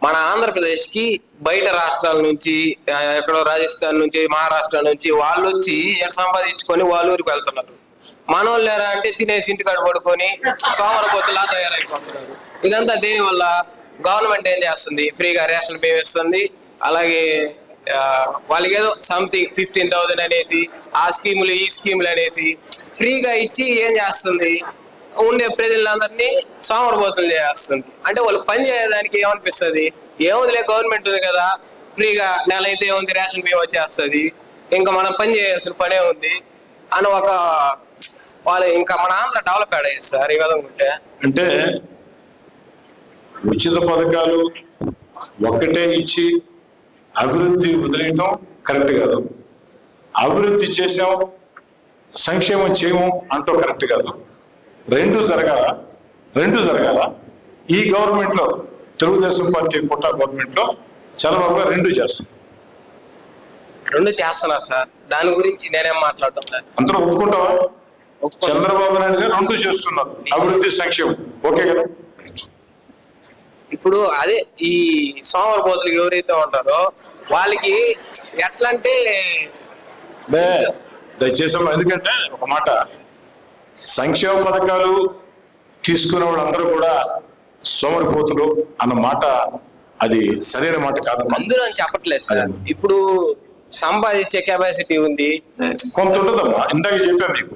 మన ఆంధ్రప్రదేశ్కి బయట రాష్ట్రాల నుంచి ఎక్కడో రాజస్థాన్ నుంచి మహారాష్ట్ర నుంచి వాళ్ళు వచ్చి సంపాదించుకొని వాళ్ళ ఊరికి వెళ్తున్నారు. మన వాళ్ళు ఎలా అంటే తినేసి ఇంటికాడ పడుకొని సోమరపోతులా తయారైపోతున్నారు. ఇదంతా దేనివల్ల? గవర్నమెంట్ ఏం చేస్తుంది? ఫ్రీగా రేషన్ బియ్యం ఇస్తుంది. అలాగే వాళ్ళకి ఏదో సంథింగ్ 15,000 అనేసి ఆ స్కీములు ఈ స్కీములు అనేసి ఫ్రీగా ఇచ్చి ఏం చేస్తుంది? ఉండే ప్రజలందరినీ సోమరపోతులు చేస్తుంది. అంటే వాళ్ళు పని చేయడానికి ఏమనిపిస్తుంది? ఏముందిలే గవర్నమెంట్ ఉంది కదా, ఫ్రీగా నెల అయితే ఏముంది రేషన్ బియ్యం వచ్చేస్తుంది, ఇంకా మనం పని చేయాల్సిన పనే ఉంది అని ఒక వాళ్ళు ఇంకా మన ఆంధ్ర డెవలప్ అయ్యేది సార్ ఈ విధంగా. అంటే ఉచిత పథకాలు ఒక్కటే ఇచ్చి అభివృద్ధి వదిలేయటం కరెక్ట్ కాదు. అభివృద్ధి చేసాం సంక్షేమం చేయము అంటూ కరెక్ట్ కాదు. రెండు జరగాల. ఈ గవర్నమెంట్ లో తెలుగుదేశం పార్టీ కోటా గవర్నమెంట్ లో చంద్రబాబు గారు రెండు చేస్తున్నారు సార్. దాని గురించి నేనేం మాట్లాడటం సార్. అందరూ ఒప్పుకుంటావా? చంద్రబాబు నాయుడు గారు రెండు చేస్తున్నారు, అభివృద్ధి సంక్షేమం. ఓకే కదా? ఇప్పుడు అదే ఈ సోమరపోతులు ఎవరైతే ఉంటారో వాళ్ళకి ఎట్లా అంటే దయచేసి, ఎందుకంటే ఒక మాట, సంక్షేమ పథకాలు తీసుకునే వాళ్ళందరూ కూడా సోమరిపోతులు అన్న మాట అది సరైన మాట కాదు. అందరూ అని చెప్పట్లేదు సార్. ఇప్పుడు సంపాదించే కెపాసిటీ ఉంది, కొంత ఉంటుందమ్మా. ఇందాక చెప్పాను మీకు,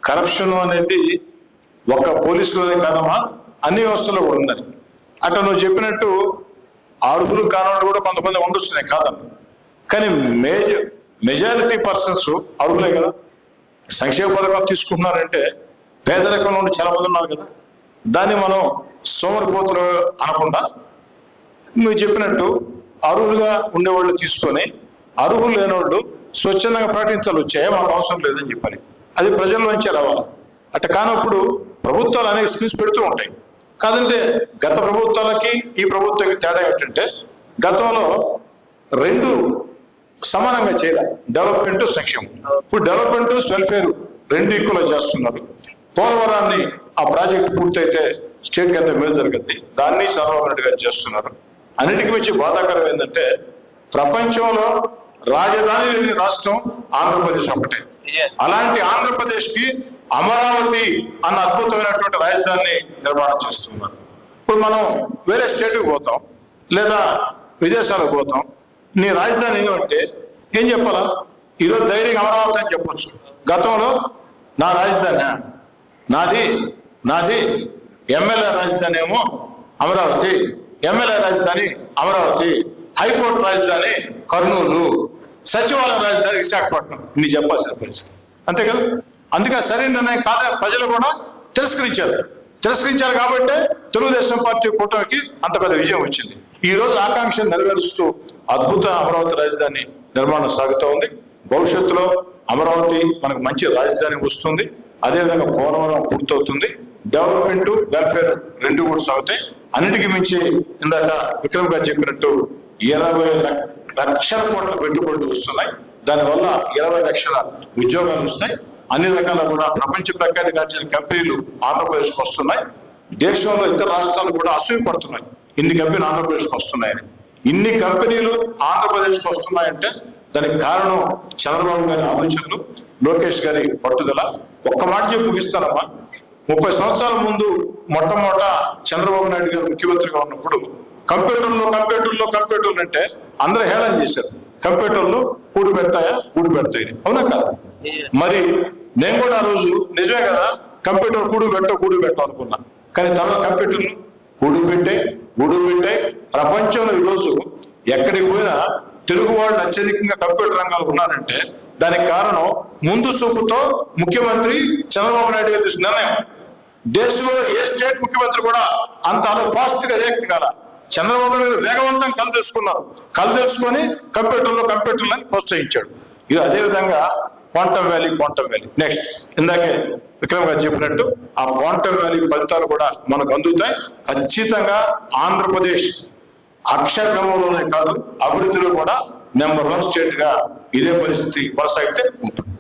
కరప్షన్ అనేది ఒక పోలీసులోనే కాదమ్మా, అన్ని వ్యవస్థలో కూడా ఉందని. అట్లా నువ్వు చెప్పినట్టు అర్హులు కానివాళ్ళు కూడా కొంతమంది ఉండొచ్చునే కాదన్న, కానీ మెజారిటీ పర్సన్స్ అర్హులే కదా. సంక్షేమ పథకాలు తీసుకుంటున్నారంటే పేదరికం నుండి చాలా మంది ఉన్నారు కదా. దాన్ని మనం సోమరిపోతులు అనకుండా నువ్వు చెప్పినట్టు అర్హులుగా ఉండేవాళ్ళు తీసుకొని అర్హులు లేనివాళ్ళు స్వచ్ఛందంగా ప్రకటించాలి, వచ్చాయా మాకు అవసరం లేదని చెప్పని అది ప్రజల్లోంచే రావాలి. అట్లా కానప్పుడు ప్రభుత్వాలు అనేక స్కీమ్స్ పెడుతూ ఉంటాయి. కాదంటే గత ప్రభుత్వాలకి ఈ ప్రభుత్వానికి తేడా ఏంటంటే గతంలో రెండు సమానంగా చేయాలి, డెవలప్మెంట్ సంక్షేమం. ఇప్పుడు డెవలప్మెంట్ వెల్ఫేర్ రెండు ఈక్వల్ చేస్తున్నారు. పోలవరాన్ని ఆ ప్రాజెక్టు పూర్తయితే స్టేట్ కింద మేలు జరుగుద్ది, దాన్ని చంద్రబాబు నాయుడు గారు చేస్తున్నారు. అన్నిటికీ వచ్చి బాధాకరం ఏంటంటే ప్రపంచంలో రాజధాని లేని రాష్ట్రం ఆంధ్రప్రదేశ్ ఒకటే. అలాంటి ఆంధ్రప్రదేశ్ కి అమరావతి అన్న అద్భుతమైనటువంటి రాజధానిని నిర్మాణం చేస్తున్నారు. ఇప్పుడు మనం వేరే స్టేట్కి పోతాం లేదా విదేశాలకు పోతాం, నీ రాజధాని ఏమంటే ఏం చెప్పాలా? ఈరోజు ధైర్యంగా అమరావతి అని చెప్పొచ్చు. గతంలో నా రాజధాని నాది ఎమ్మెల్యే రాజధాని ఏమో అమరావతి, ఎమ్మెల్యే రాజధాని అమరావతి, హైకోర్టు రాజధాని కర్నూలు, సచివాలయ రాజధాని విశాఖపట్నం, నీ చెప్పాల్సిన పరిస్థితి. అంతే కదా? అందుకే సరైన నిర్ణయం కాదా ప్రజలు కూడా తిరస్కరించారు కాబట్టి తెలుగుదేశం పార్టీ కూటమికి అంత పెద్ద విజయం వచ్చింది. ఈ రోజు ఆకాంక్షను నెరవేరుస్తూ అద్భుత అమరావతి రాజధాని నిర్మాణం సాగుతూ ఉంది. భవిష్యత్తులో అమరావతి మనకు మంచి రాజధాని వస్తుంది. అదేవిధంగా పోలవరం పూర్తవుతుంది. డెవలప్మెంట్ వెల్ఫేర్ రెండు కూడా సాగుతాయి. అన్నిటికీ మించి ఇందాక విక్రమ్ గారు చెప్పినట్టు 20 లక్షల కోట్ల పెట్టుబడులు వస్తున్నాయి. దానివల్ల 20 లక్షల ఉద్యోగాలు వస్తాయి. అన్ని రకాల కూడా ప్రపంచ ప్రఖ్యాతి గాంచిన కంపెనీలు ఆంధ్రప్రదేశ్కి వస్తున్నాయి. దేశంలో ఇతర రాష్ట్రాలు కూడా అసూయపడుతున్నాయి ఇన్ని కంపెనీలు ఆంధ్రప్రదేశ్కి వస్తున్నాయని. ఇన్ని కంపెనీలు ఆంధ్రప్రదేశ్కి వస్తున్నాయంటే దానికి కారణం చంద్రబాబు గారి ఆలోచనలు, లోకేష్ గారి పట్టుదల. ఒక్క మాట చెప్పి ముగిస్తానమ్మా. 30 సంవత్సరాల ముందు మొట్టమొదట చంద్రబాబు నాయుడు గారు ముఖ్యమంత్రిగా ఉన్నప్పుడు కంప్యూటర్లు అంటే అందరూ హేళన చేశారు. కంప్యూటర్లు కూడు పెడతాయి అవునా కాదు? మరి నేను కూడా ఆ రోజు నిజమే కదా, కంప్యూటర్ కూడు పెట్టు అనుకున్నా. కానీ తర్వాత కంప్యూటర్లు కూడు పెట్టాయి. ప్రపంచంలో ఈరోజు ఎక్కడికి పోయినా తెలుగు వాళ్ళు అత్యధికంగా కంప్యూటర్ రంగాలు ఉన్నారంటే దానికి కారణం ముందు చూపుతో ముఖ్యమంత్రి చంద్రబాబు నాయుడు గారి నిర్ణయం. దేశంలో ఏ స్టేట్ ముఖ్యమంత్రి కూడా అంత ఫాస్ట్ గా రియాక్ట్ కాల. చంద్రబాబు నాయుడు వేగవంతం కళ్ళు తెలుసుకొని కంప్యూటర్లను ప్రోత్సహించాడు. ఇది అదేవిధంగా క్వాంటమ్ వ్యాలీ నెక్స్ట్ ఇందాకే విక్రమ్ గారు చెప్పినట్టు ఆ క్వాంటమ్ వ్యాలీ ఫలితాలు కూడా మనకు అందుతాయి. ఖచ్చితంగా ఆంధ్రప్రదేశ్ అక్షరక్రమంలోనే కాదు అభివృద్ధిలో కూడా నెంబర్ 1 స్టేట్ గా ఇదే పరిస్థితి కొనసాగితే ఉంటుంది.